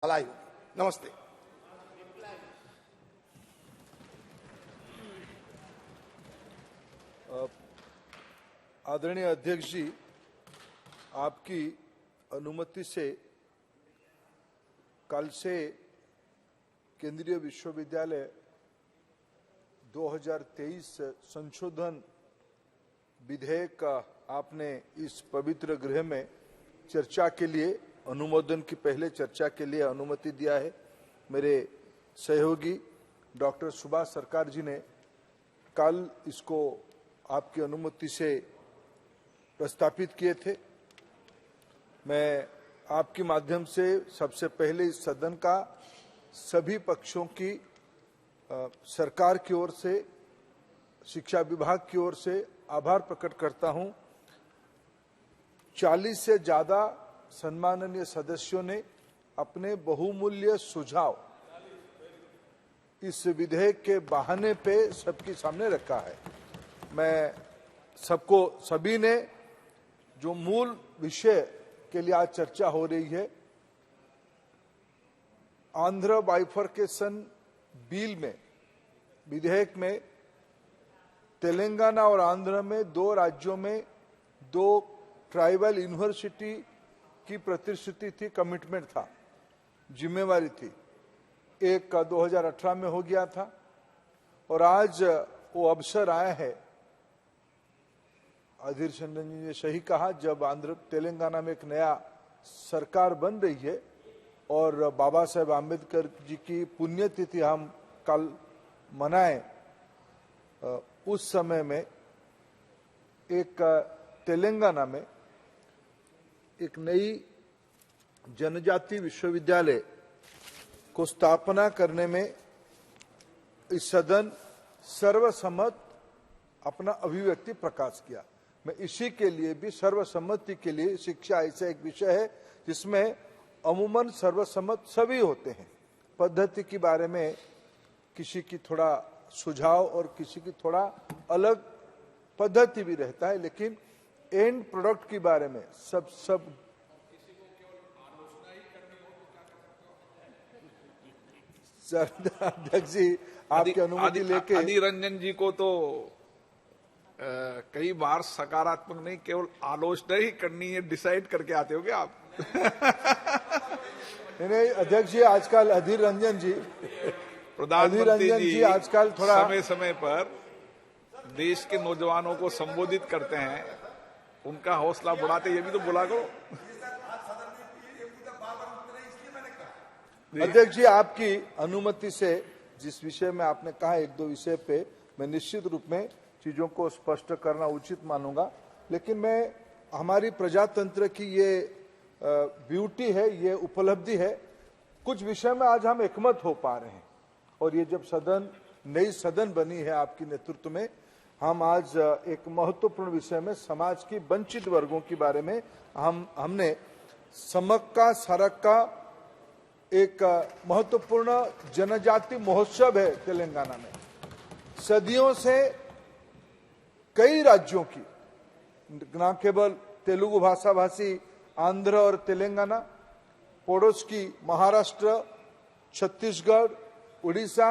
भलाई होगी। नमस्ते। आदरणीय अध्यक्ष जी, आपकी अनुमति से कल से केंद्रीय विश्वविद्यालय 2023 संशोधन विधेयक आपने इस पवित्र गृह में चर्चा के लिए अनुमोदन की पहले चर्चा के लिए अनुमति दिया है। मेरे सहयोगी डॉक्टर सुभाष सरकार जी ने कल इसको आपकी अनुमति से प्रस्तापित किए थे। मैं आपके माध्यम से सबसे पहले इस सदन का सभी पक्षों की सरकार की ओर से, शिक्षा विभाग की ओर से आभार प्रकट करता हूं। 40 से ज्यादा सम्माननीय सदस्यों ने अपने बहुमूल्य सुझाव इस विधेयक के बहाने पे सबके सामने रखा है। मैं सभी ने जो मूल विषय के लिए आज चर्चा हो रही है, आंध्र बाइफरकेशन बिल में, विधेयक में तेलंगाना और आंध्र में दो राज्यों में दो ट्राइबल यूनिवर्सिटी की प्रतिश्रुति थी, कमिटमेंट था, जिम्मेवारी थी। एक 2018 में हो गया था और आज वो अवसर आया है। अधीर रंजन जी ने सही कहा, जब आंध्र तेलंगाना में एक नया सरकार बन रही है और बाबा साहेब आम्बेडकर जी की पुण्यतिथि हम कल मनाएं, उस समय में एक तेलंगाना में एक नई जनजाति विश्वविद्यालय को स्थापना करने में इस सदन सर्वसम्मत अपना अभिव्यक्ति प्रकाश किया। मैं इसी के लिए भी सर्वसम्मति के लिए, शिक्षा ऐसा एक विषय है जिसमें अमूमन सर्वसम्मत सभी होते हैं। पद्धति के बारे में किसी की थोड़ा सुझाव और किसी की थोड़ा अलग पद्धति भी रहता है, लेकिन एंड प्रोडक्ट के बारे में सब अध्यक्ष जी आपकी अनुमति लेके अधीर रंजन जी को तो कई बार सकारात्मक नहीं, केवल आलोचना ही करनी है, डिसाइड करके आते होगे आप। नहीं अध्यक्ष जी, आजकल अधीर रंजन जी आजकल थोड़ा समय समय पर देश के नौजवानों को संबोधित करते हैं, उनका हौसला बढ़ाते, ये भी तो बोला करो। अध्यक्ष जी, आपकी अनुमति से जिस विषय में आपने कहा, एक दो विषय पे मैं निश्चित रूप में चीजों को स्पष्ट करना उचित मानूंगा, लेकिन मैं हमारी प्रजातंत्र की ये ब्यूटी है, ये उपलब्धि है, कुछ विषय में आज हम एकमत हो पा रहे हैं। और ये जब नई सदन बनी है आपके नेतृत्व में, हम आज एक महत्वपूर्ण विषय में समाज की वंचित वर्गों के बारे में हमने समक्का सरक्का एक महत्वपूर्ण जनजाति महोत्सव है तेलंगाना में। सदियों से कई राज्यों की, न केवल तेलुगु भाषा भाषी आंध्र और तेलंगाना, पड़ोस की महाराष्ट्र, छत्तीसगढ़, उड़ीसा,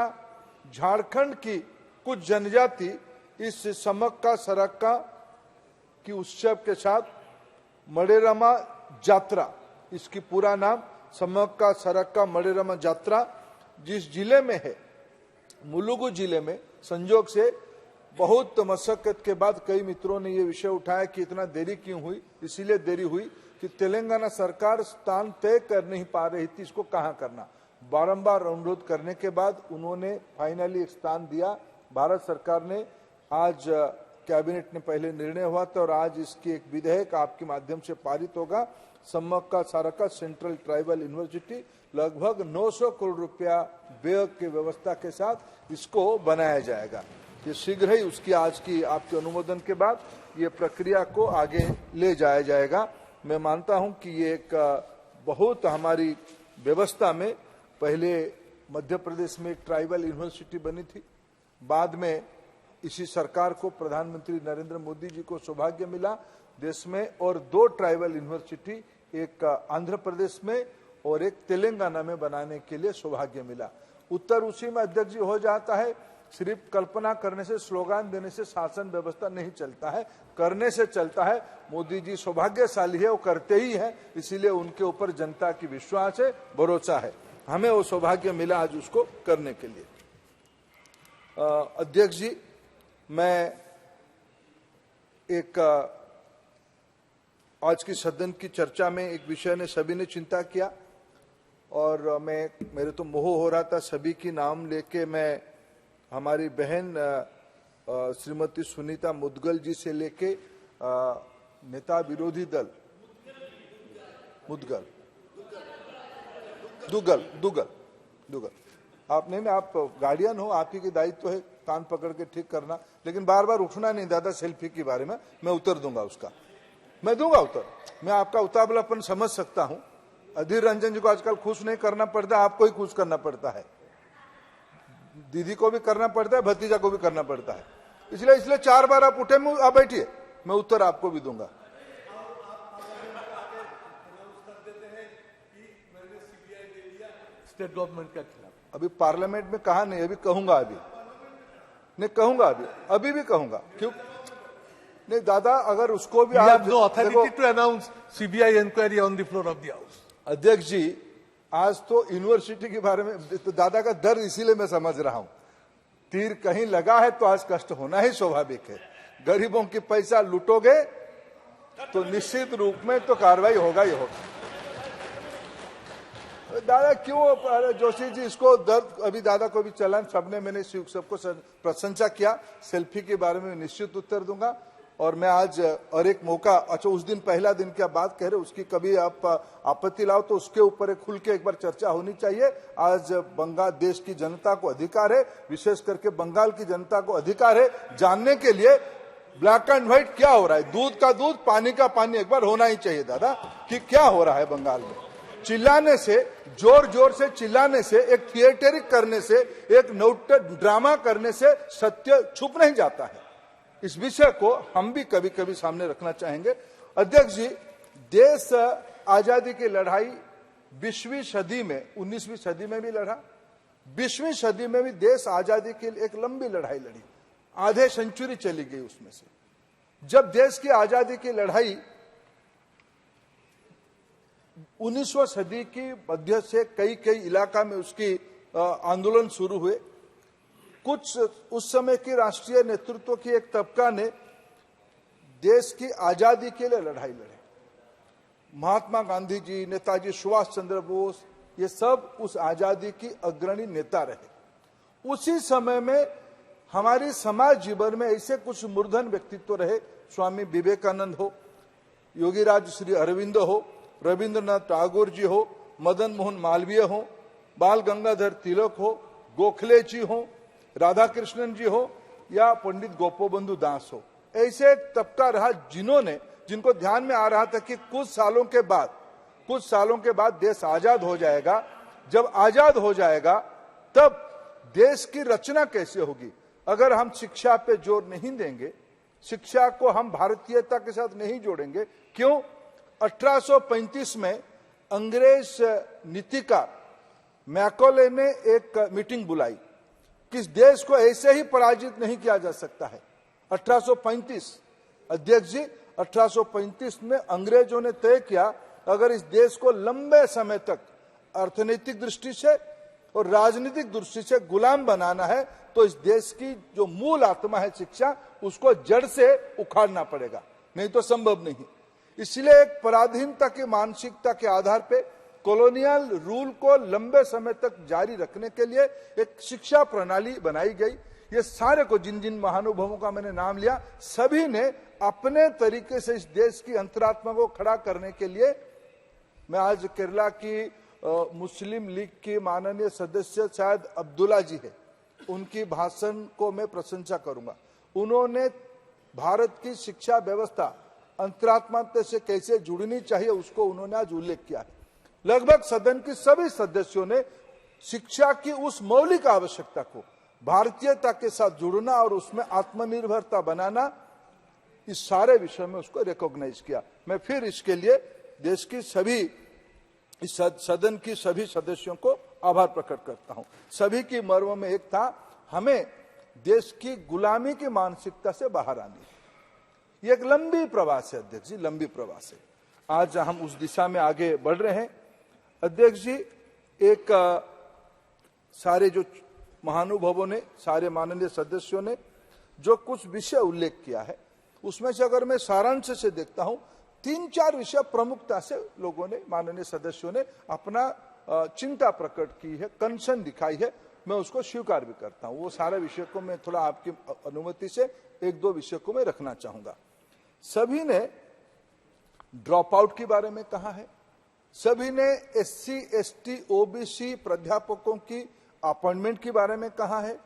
झारखंड की कुछ जनजाति इस समक्का सरक्का की उत्सव के साथ मडेरमा यात्रा, इसकी पूरा नाम समक्का सरक्का मडेरमा यात्रा, जिस जिले में है, मुलुगु जिले में, संजोग से बहुत मशक्कत के बाद कई मित्रों ने ये विषय उठाया कि इतना देरी क्यों हुई। इसीलिए देरी हुई कि तेलंगाना सरकार स्थान तय कर नहीं पा रही थी इसको कहां करना। बारंबार अनुरोध करने के बाद उन्होंने फाइनली एक स्थान दिया। भारत सरकार ने आज कैबिनेट ने पहले निर्णय हुआ था और आज इसकी एक विधेयक आपके माध्यम से पारित होगा। समक्का सरक्का सेंट्रल ट्राइबल यूनिवर्सिटी लगभग 900 करोड़ रुपया व्यय की व्यवस्था के साथ इसको बनाया जाएगा। ये शीघ्र ही उसकी आज की आपके अनुमोदन के बाद ये प्रक्रिया को आगे ले जाया जाएगा। मैं मानता हूं कि ये एक बहुत हमारी व्यवस्था में, पहले मध्य प्रदेश में एक ट्राइबल यूनिवर्सिटी बनी थी, बाद में इसी सरकार को, प्रधानमंत्री नरेंद्र मोदी जी को सौभाग्य मिला देश में और दो ट्राइबल यूनिवर्सिटी, एक आंध्र प्रदेश में और एक तेलंगाना में बनाने के लिए सौभाग्य मिला। उत्तर उसी में अध्यक्ष जी हो जाता है। सिर्फ कल्पना करने से, स्लोगान देने से शासन व्यवस्था नहीं चलता है, करने से चलता है। मोदी जी सौभाग्यशाली है, वो करते ही है, इसीलिए उनके ऊपर जनता की विश्वास है, भरोसा है। हमें वो सौभाग्य मिला आज उसको करने के लिए। अध्यक्ष जी, मैं एक आज की सदन की चर्चा में एक विषय ने सभी ने चिंता किया और मेरे तो मोह हो रहा था सभी की नाम लेके। मैं हमारी बहन श्रीमती सुनीता मुदगल जी से लेके नेता विरोधी दल दुगल आप नहीं, आप गार्डियन हो, आप ही की दायित्व है कान पकड़ के ठीक करना, लेकिन बार बार उठना नहीं दादा सेल्फी के बारे में। मैं उत्तर दूंगा उसका, मैं दूंगा उत्तर। मैं आपका उतावलापन समझ सकता हूं। अधीर रंजन जी को आजकल खुश नहीं करना पड़ता, आपको ही खुश करना पड़ता है। दीदी को भी करना पड़ता है, भतीजा को भी करना पड़ता है। इसलिए 4 बार आप उठे, आप बैठिए, मैं उत्तर आपको भी दूंगा। स्टेट गवर्नमेंट के खिलाफ अभी पार्लियामेंट में कहा नहीं, अभी कहूंगा, अभी भी कहूंगा। क्यों नहीं दादा, अगर उसको भी आप no authority to announce CBI inquiry on the floor of the house. अध्यक्ष जी, आज तो यूनिवर्सिटी के बारे में तो दादा का दर्द इसीलिए मैं समझ रहा हूं। तीर कहीं लगा है तो आज कष्ट होना ही स्वाभाविक है। गरीबों की पैसा लूटोगे तो निश्चित रूप में तो कार्रवाई होगा ही होगा। दादा क्यों जोशी जी इसको दर्द, अभी दादा को भी चलन सबने, मैंने सबको प्रशंसा किया। सेल्फी के बारे में निश्चित उत्तर दूंगा। और मैं आज और एक मौका, अच्छा उस दिन पहला दिन क्या बात कह रहे, उसकी कभी आप आपत्ति लाओ तो उसके ऊपर खुल के एक बार चर्चा होनी चाहिए। आज बंगाल देश की जनता को अधिकार है, विशेष करके बंगाल की जनता को अधिकार है जानने के लिए ब्लैक एंड व्हाइट क्या हो रहा है, दूध का दूध पानी का पानी एक बार होना ही चाहिए दादा, कि क्या हो रहा है बंगाल में। चिल्लाने से, जोर जोर से चिल्लाने से, एक थिएटरिक करने से, एक ड्रामा करने से सत्य छुप नहीं जाता है। इस विषय को हम भी कभी कभी सामने रखना चाहेंगे। अध्यक्ष जी, देश आजादी की लड़ाई 20वीं सदी में, 19वीं सदी में भी लड़ा, 20वीं सदी में भी देश आजादी के लिए एक लंबी लड़ाई लड़ी, आधे सेंचुरी चली गई उसमें से। जब देश की आजादी की लड़ाई 19वीं सदी की मध्य से कई इलाका में उसकी आंदोलन शुरू हुए। कुछ उस समय की राष्ट्रीय नेतृत्व की एक तबका ने देश की आजादी के लिए लड़ाई लड़ी। महात्मा गांधी जी, नेताजी सुभाष चंद्र बोस, ये सब उस आजादी की अग्रणी नेता रहे। उसी समय में हमारी समाज जीवन में ऐसे कुछ मूर्धन व्यक्तित्व रहे, स्वामी विवेकानंद हो, योगीराज श्री अरविंद हो, रविंद्रनाथ टैगोर जी हो, मदन मोहन मालवीय हो, बाल गंगाधर तिलक हो, गोखले जी हो, राधा कृष्णन जी हो या पंडित गोपबंधु दास हो। ऐसे एक तबका रहा जिनको ध्यान में आ रहा था कि कुछ सालों के बाद देश आजाद हो जाएगा। जब आजाद हो जाएगा तब देश की रचना कैसे होगी। अगर हम शिक्षा पे जोर नहीं देंगे, शिक्षा को हम भारतीयता के साथ नहीं जोड़ेंगे। क्यों? 1835 में अंग्रेज नीतिकार मैकॉले ने एक मीटिंग बुलाई कि इस देश को ऐसे ही पराजित नहीं किया जा सकता है। 1835 अध्यक्ष जी, 1835 में अंग्रेजों ने तय किया अगर इस देश को लंबे समय तक अर्थनैतिक दृष्टि से और राजनीतिक दृष्टि से गुलाम बनाना है तो इस देश की जो मूल आत्मा है शिक्षा, उसको जड़ से उखाड़ना पड़ेगा, नहीं तो संभव नहीं। इसलिए एक पराधीनता की मानसिकता के आधार पे कॉलोनियल रूल को लंबे समय तक जारी रखने के लिए एक शिक्षा प्रणाली बनाई गई। ये सारे को जिन जिन महानुभावों का मैंने नाम लिया, सभी ने अपने तरीके से इस देश की अंतरात्मा को खड़ा करने के लिए, मैं आज केरला की मुस्लिम लीग की माननीय सदस्य शायद अब्दुल्ला जी है, उनकी भाषण को मैं प्रशंसा करूंगा। उन्होंने भारत की शिक्षा व्यवस्था अंतरात्मा से कैसे जुड़नी चाहिए उसको उन्होंने आज उल्लेख किया है। लगभग सदन के सभी सदस्यों ने शिक्षा की उस मौलिक आवश्यकता को भारतीयता के साथ जुड़ना और उसमें आत्मनिर्भरता बनाना, इस सारे विषय में उसको रिकॉग्नाइज किया। मैं फिर इसके लिए देश की सभी इस सदन की सभी सदस्यों को आभार प्रकट करता हूं। सभी की मर्म में एक था, हमें देश की गुलामी की मानसिकता से बाहर आनी है। ये एक लंबी प्रवास है अध्यक्ष जी, लंबी प्रवास है। आज हम उस दिशा में आगे बढ़ रहे हैं। अध्यक्ष जी, एक सारे जो महानुभावों ने, सारे माननीय सदस्यों ने जो कुछ विषय उल्लेख किया है, उसमें से अगर मैं सारांश से देखता हूं, 3-4 विषय प्रमुखता से लोगों ने, माननीय सदस्यों ने अपना चिंता प्रकट की है, कंसर्न दिखाई है। मैं उसको स्वीकार भी करता हूं। वो सारे विषय को मैं थोड़ा आपकी अनुमति से 1-2 विषय को मैं रखना चाहूंगा। सभी ने ड्रॉप आउट के बारे में कहा है, सभी ने SC, ST, OBC प्राध्यापकों की अपॉइंटमेंट के बारे में कहा है।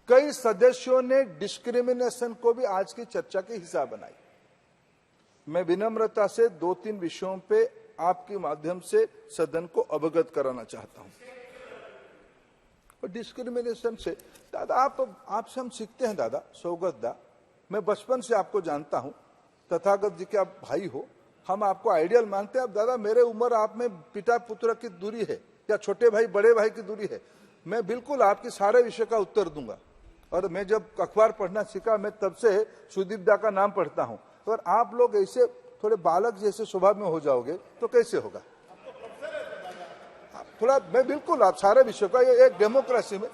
कई सदस्यों ने डिस्क्रिमिनेशन को भी आज की चर्चा के हिस्सा बनाई। मैं विनम्रता से 2-3 विषयों पे आपके माध्यम से सदन को अवगत कराना चाहता हूं। और डिस्क्रिमिनेशन से दादा, आपसे हम सीखते हैं दादा, सौगत दा, मैं बचपन से आपको जानता हूं, तथागत जी के आप भाई हो, हम आपको आइडियल मानते हैं। अब दादा, मेरे उम्र आप में पिता पुत्र की दूरी है या छोटे भाई बड़े भाई की दूरी है। मैं बिल्कुल आपके सारे विषय का उत्तर दूंगा। और मैं जब अखबार पढ़ना सीखा, मैं तब से सुदीप दा का नाम पढ़ता हूं। और आप लोग ऐसे थोड़े बालक जैसे स्वभाव में हो जाओगे तो कैसे होगा? थोड़ा, मैं बिल्कुल आप सारे विषय का, ये एक डेमोक्रेसी में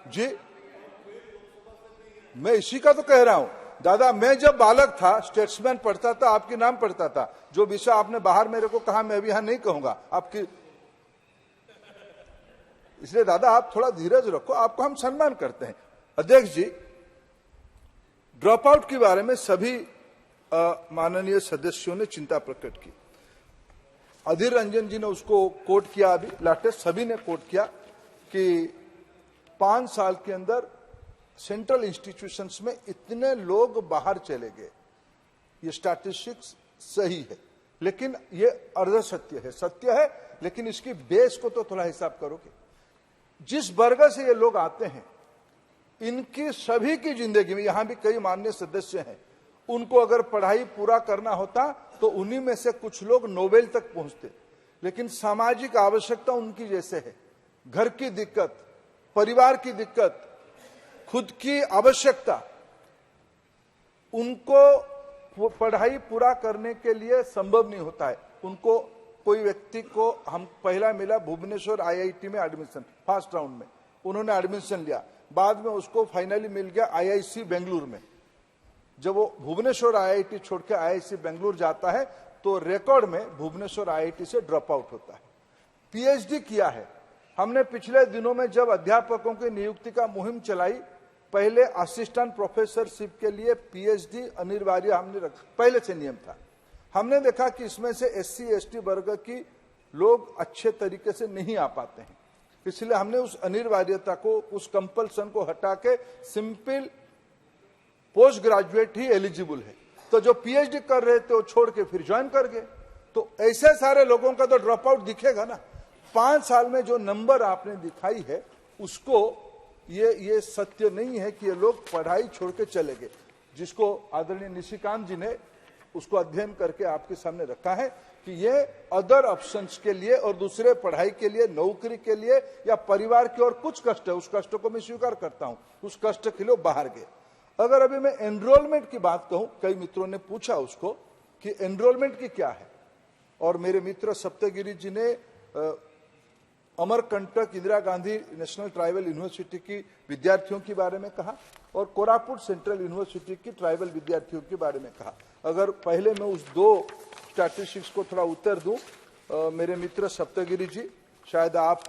जी, मैं इसी का तो कह रहा हूं दादा। मैं जब बालक था, स्टेट्समैन पढ़ता था, आपके नाम पढ़ता था। जो विषय आपने बाहर मेरे को कहा, मैं अभी यहां नहीं कहूंगा आपकी, इसलिए दादा आप थोड़ा धीरज रखो, आपको हम सम्मान करते हैं। अध्यक्ष जी, ड्रॉप आउट के बारे में सभी माननीय सदस्यों ने चिंता प्रकट की। अधीर रंजन जी ने उसको कोट किया, अभी लेटेस्ट सभी ने कोट किया कि 5 साल के अंदर सेंट्रल इंस्टीट्यूशंस में इतने लोग बाहर चले गए। ये स्टैटिस्टिक्स सही है, लेकिन ये अर्ध सत्य है। सत्य है, लेकिन इसकी बेस को तो थोड़ा हिसाब करोगे। जिस वर्ग से ये लोग आते हैं, इनकी सभी की जिंदगी में, यहां भी कई माननीय सदस्य हैं, उनको अगर पढ़ाई पूरा करना होता तो उन्हीं में से कुछ लोग नोबेल तक पहुंचते। लेकिन सामाजिक आवश्यकता उनकी जैसे है, घर की दिक्कत, परिवार की दिक्कत, खुद की आवश्यकता, उनको पढ़ाई पूरा करने के लिए संभव नहीं होता है। उनको, कोई व्यक्ति को हम पहला मिला भुवनेश्वर IIT में एडमिशन, फर्स्ट राउंड में उन्होंने एडमिशन लिया। बाद में उसको फाइनली मिल गया IIC बेंगलुरु में। जब वो भुवनेश्वर IIT छोड़ के IIC बेंगलुरु जाता है तो रिकॉर्ड में भुवनेश्वर IIT से ड्रॉप आउट होता है। PhD किया है। हमने पिछले दिनों में जब अध्यापकों की नियुक्ति का मुहिम चलाई, पहले असिस्टेंट प्रोफेसरशिप के लिए PhD अनिवार्य हमने पहले से नियम था। हमने देखा कि इसमें से SC ST वर्ग की लोग अच्छे तरीके से नहीं आ पाते हैं, इसलिए हमने उस अनिवार्यता को, उस कंपल्सन को हटा के सिंपल पोस्ट ग्रेजुएट ही एलिजिबल है। तो जो PhD कर रहे थे वो छोड़ के फिर ज्वाइन कर गए। तो ऐसे सारे लोगों का तो ड्रॉप आउट दिखेगा ना। 5 साल में जो नंबर आपने दिखाई है, उसको ये सत्य नहीं है कि ये लोग पढ़ाई छोड़ के चले गए। जिसको आदरणीय निशिकांत जी ने उसको अध्ययन करके आपके सामने रखा है कि ये अदर ऑप्शंस के लिए और दूसरे पढ़ाई के लिए, नौकरी के लिए या परिवार की और कुछ कष्ट है, उस कष्ट को मैं स्वीकार करता हूं, उस कष्ट के लिए बाहर गए। अगर अभी मैं एनरोलमेंट की बात कहूं, कई मित्रों ने पूछा उसको कि एनरोलमेंट की क्या है, और मेरे मित्र सप्तगिरी जी ने Amarkantak Indira Gandhi national tribal university की विद्यार्थियों के बारे में कहा और कोरापुट सेंट्रल यूनिवर्सिटी की ट्राइबल विद्यार्थियों के बारे में कहा। अगर पहले मैं उस 2 स्टैटिस्टिक्स को थोड़ा उत्तर दूं, मेरे मित्र सप्तगिरी जी, शायद आप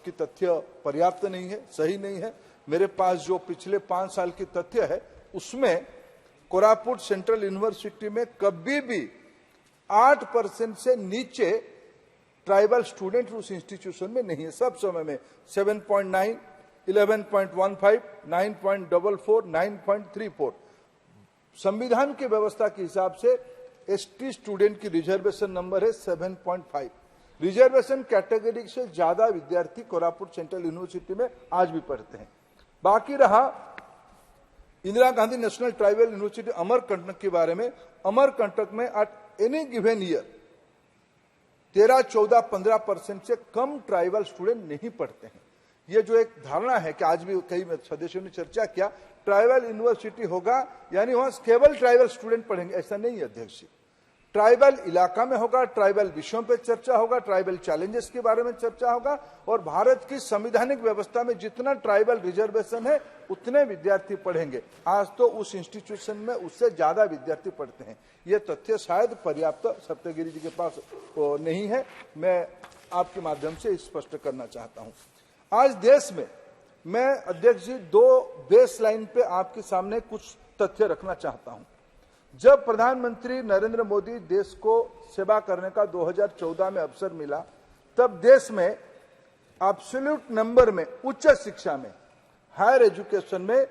की तथ्य पर्याप्त नहीं है, सही नहीं है। मेरे पास जो पिछले 5 साल की तथ्य है, उसमें कोरापुट सेंट्रल यूनिवर्सिटी में कभी भी 8% से नीचे ट्राइबल स्टूडेंट उस इंस्टीट्यूशन में नहीं है। सब समय में 7.9, 11.15, 9.44, 9.34। संविधान की व्यवस्था के हिसाब से ST स्टूडेंट की रिजर्वेशन नंबर है 7.5। रिजर्वेशन कैटेगरी से ज्यादा विद्यार्थी कोरापुट सेंट्रल यूनिवर्सिटी में आज भी पढ़ते हैं। बाकी रहा Indira Gandhi national tribal university Amarkantak के बारे में, अमरकंटक में एट एनी गिवन ईयर 13, 14, 15% से कम ट्राइबल स्टूडेंट नहीं पढ़ते हैं। ये जो एक धारणा है कि आज भी कई सदस्यों ने चर्चा किया, ट्राइबल यूनिवर्सिटी होगा यानी वहां केवल ट्राइबल स्टूडेंट पढ़ेंगे, ऐसा नहीं है अध्यक्ष जी। ट्राइबल इलाका में होगा, ट्राइबल विषयों पे चर्चा होगा, ट्राइबल चैलेंजेस के बारे में चर्चा होगा, और भारत की संवैधानिक व्यवस्था में जितना ट्राइबल रिजर्वेशन है उतने विद्यार्थी पढ़ेंगे। आज तो उस इंस्टीट्यूशन में उससे ज्यादा विद्यार्थी पढ़ते हैं। ये तथ्य शायद पर्याप्त सप्तगिरी जी के पास नहीं है, मैं आपके माध्यम से स्पष्ट करना चाहता हूं। आज देश में मैं अध्यक्ष जी 2 बेस लाइन पे आपके सामने कुछ तथ्य रखना चाहता हूं। जब प्रधानमंत्री नरेंद्र मोदी देश को सेवा करने का 2014 में अवसर मिला, तब देश में एब्सोल्यूट नंबर में उच्च शिक्षा में, हायर एजुकेशन में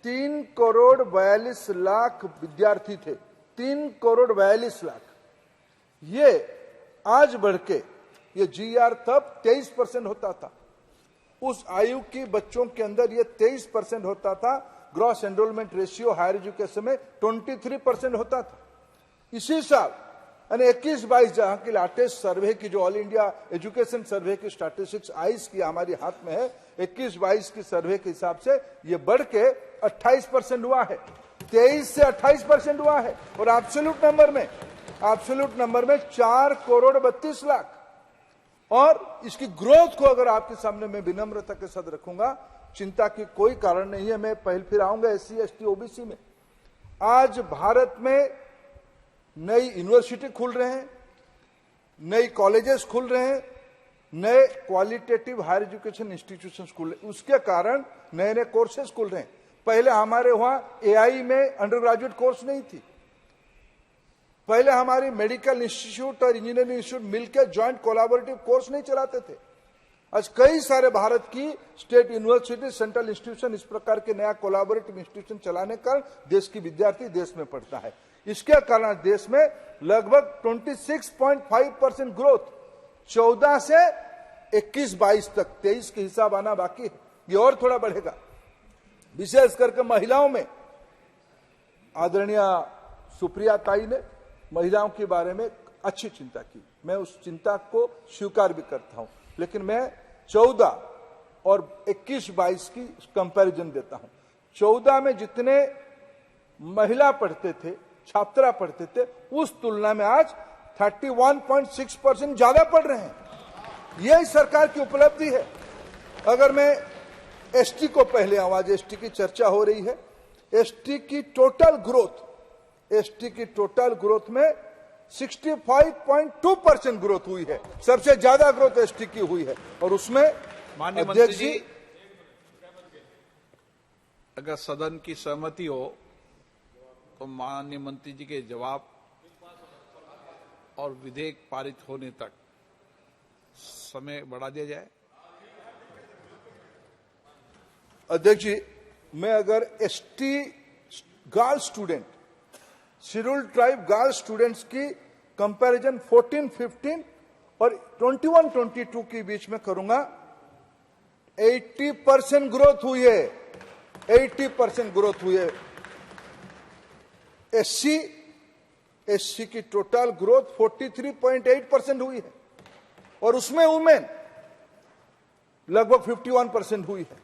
3 करोड़ 42 लाख विद्यार्थी थे। 3 करोड़ 42 लाख। ये आज बढ़ के ये GR तब 23% होता था। उस आयु के बच्चों के अंदर ये 23% होता था। Gross enrolment ratio higher education में 23% होता था। इसी साल यानी 21-22 जहां की लेटेस्ट सर्वे की, जो ऑल इंडिया एजुकेशन सर्वे की स्टैटिस्टिक्स आईज की हमारी हाथ में है, 21-22 की सर्वे के हिसाब से ये बढ़ के 28% हुआ है। 23 से 28% हुआ है। और एब्सोल्यूट नंबर में 4 करोड़ 32 लाख। और इसकी ग्रोथ को अगर आपके सामने मैं विनम्रता के साथ रखूंगा, चिंता की कोई कारण नहीं है। मैं पहले फिर आऊंगा SC, ST, OBC में। आज भारत में नई यूनिवर्सिटी खुल रहे हैं, नई कॉलेजेस खुल रहे हैं, नए क्वालिटेटिव हायर एजुकेशन इंस्टीट्यूशन खुल रहे हैं। उसके कारण नए नए कोर्सेज खुल रहे हैं। पहले हमारे वहां AI में अंडर ग्रेजुएट कोर्स नहीं थी। पहले हमारी मेडिकल इंस्टीट्यूट और इंजीनियरिंग इंस्टीट्यूट मिलकर ज्वाइंट कोलैबोरेटिव कोर्स नहीं चलाते थे। आज कई सारे भारत की स्टेट यूनिवर्सिटी, सेंट्रल इंस्टीट्यूशन इस प्रकार के नया कोलैबोरेटिव इंस्टीट्यूशन चलाने का देश की विद्यार्थी देश में पढ़ता है। इसके कारण देश में लगभग 26.5% ग्रोथ 14 से 21-22 तक, 23 के हिसाब आना बाकी है। ये और थोड़ा बढ़ेगा। विशेष करके महिलाओं में आदरणीय सुप्रिया ताई ने महिलाओं के बारे में अच्छी चिंता की। मैं उस चिंता को स्वीकार भी करता हूं, लेकिन मैं 14 और 21-22 की कंपैरिजन देता हूं। 14 में जितने महिला पढ़ते थे, छात्रा पढ़ते थे, उस तुलना में आज 31.6% ज्यादा पढ़ रहे हैं। यह सरकार की उपलब्धि है। अगर मैं ST को पहले आऊं, आज ST की चर्चा हो रही है। ST की टोटल ग्रोथ में 65.2% ग्रोथ हुई है। सबसे ज्यादा ग्रोथ ST की हुई है। और उसमें माननीय मंत्री जी, अगर सदन की सहमति हो तो माननीय मंत्री जी के जवाब और विधेयक पारित होने तक समय बढ़ा दिया जाए। अध्यक्ष जी, मैं अगर ST girl student, scheduled tribe girl students की कंपैरिजन 14-15 और 21-22 के बीच में करूंगा, 80% ग्रोथ हुई है। 80% ग्रोथ हुई है। SC की टोटल ग्रोथ 43.8% हुई है। और उसमें वुमेन लगभग 51% हुई है।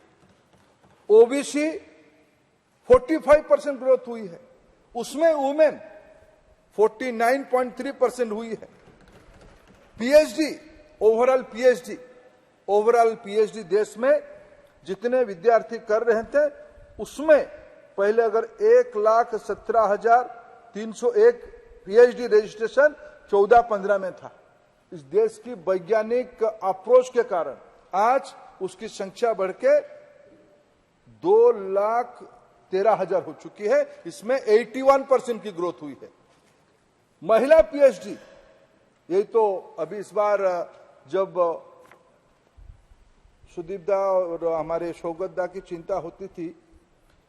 OBC 45% ग्रोथ हुई है। उसमें वुमेन 49.3% हुई है। PhD, ओवरऑल PhD देश में जितने विद्यार्थी कर रहे थे, उसमें पहले अगर 1,17,301 PhD रजिस्ट्रेशन 14-15 में था। इस देश की वैज्ञानिक अप्रोच के कारण आज उसकी संख्या बढ़ के 2,13,000 हो चुकी है। इसमें 81% की ग्रोथ हुई है। महिला PhD, यही तो अभी इस बार जब सुदीप दा और हमारे शौकत दा की चिंता होती थी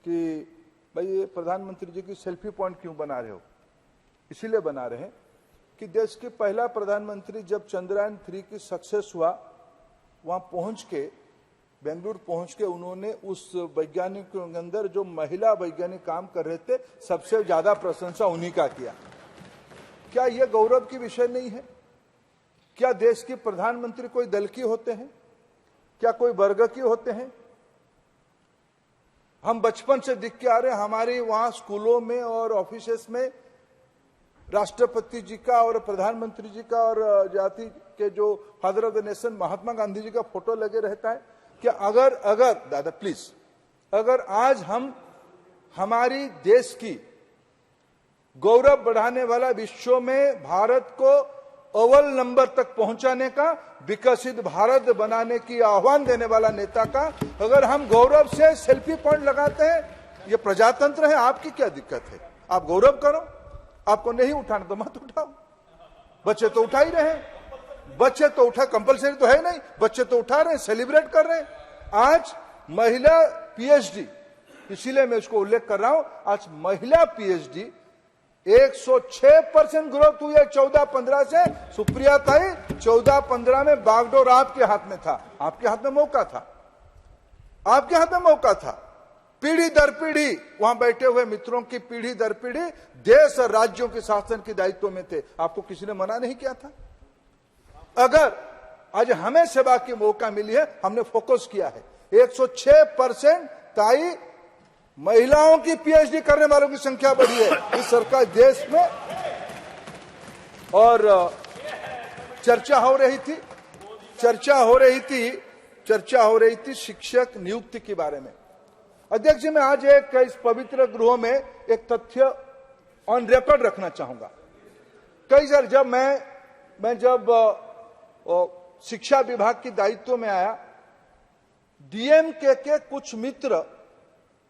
कि भाई ये प्रधानमंत्री जी की सेल्फी पॉइंट क्यों बना रहे हो, इसीलिए बना रहे हैं कि देश के पहला प्रधानमंत्री जब चंद्रयान 3 की सक्सेस हुआ, वहां पहुंच के, बेंगलुरु पहुंच के उन्होंने उस वैज्ञानिक के अंदर जो महिला वैज्ञानिक काम कर रहे थे, सबसे ज्यादा प्रशंसा उन्हीं का किया। क्या यह गौरव की विषय नहीं है क्या देश की प्रधानमंत्री कोई दल की होते हैं? क्या कोई वर्ग की होते हैं? हम बचपन से दिख के आ रहे हैं, हमारी वहां स्कूलों में और ऑफिसेस में राष्ट्रपति जी का और प्रधानमंत्री जी का और जाति के जो father of the nation Mahatma Gandhi ji का फोटो लगे रहता है। कि अगर दादा प्लीज, अगर आज हम हमारी देश की गौरव बढ़ाने वाला, विश्व में भारत को अव्वल नंबर तक पहुंचाने का, विकसित भारत बनाने की आह्वान देने वाला नेता का अगर हम गौरव से सेल्फी पॉइंट लगाते हैं, ये प्रजातंत्र है, आपकी क्या दिक्कत है? आप गौरव करो, आपको नहीं उठाना तो मत उठाओ। बच्चे तो उठा ही रहे हैं, बच्चे तो उठा, कंपलसरी तो है नहीं, बच्चे तो उठा रहे हैं, सेलिब्रेट कर रहे हैं। आज महिला पीएचडी, इसीलिए मैं उसको उल्लेख कर रहा हूं, आज महिला पीएचडी 106% ग्रोथ हुई है 14-15 से। सुप्रिया ताई 14-15 में बागडोर आपके हाथ में था, आपके हाथ में मौका था, आपके हाथ में मौका था। पीढ़ी दर पीढ़ी वहां बैठे हुए मित्रों की पीढ़ी दर पीढ़ी देश और राज्यों के शासन के दायित्व में थे, आपको किसी ने मना नहीं किया था। अगर आज हमें सेवा की मौका मिली है, हमने फोकस किया है। 106% ताई महिलाओं की पीएचडी करने वालों की संख्या बढ़ी है इस सरकार देश में। और चर्चा हो रही थी शिक्षक नियुक्ति के बारे में। अध्यक्ष जी, मैं आज इस पवित्र गृह में एक तथ्य ऑन रिकॉर्ड रखना चाहूंगा। कई बार जब मैं शिक्षा विभाग के दायित्व में आया, डीएमके के कुछ मित्र,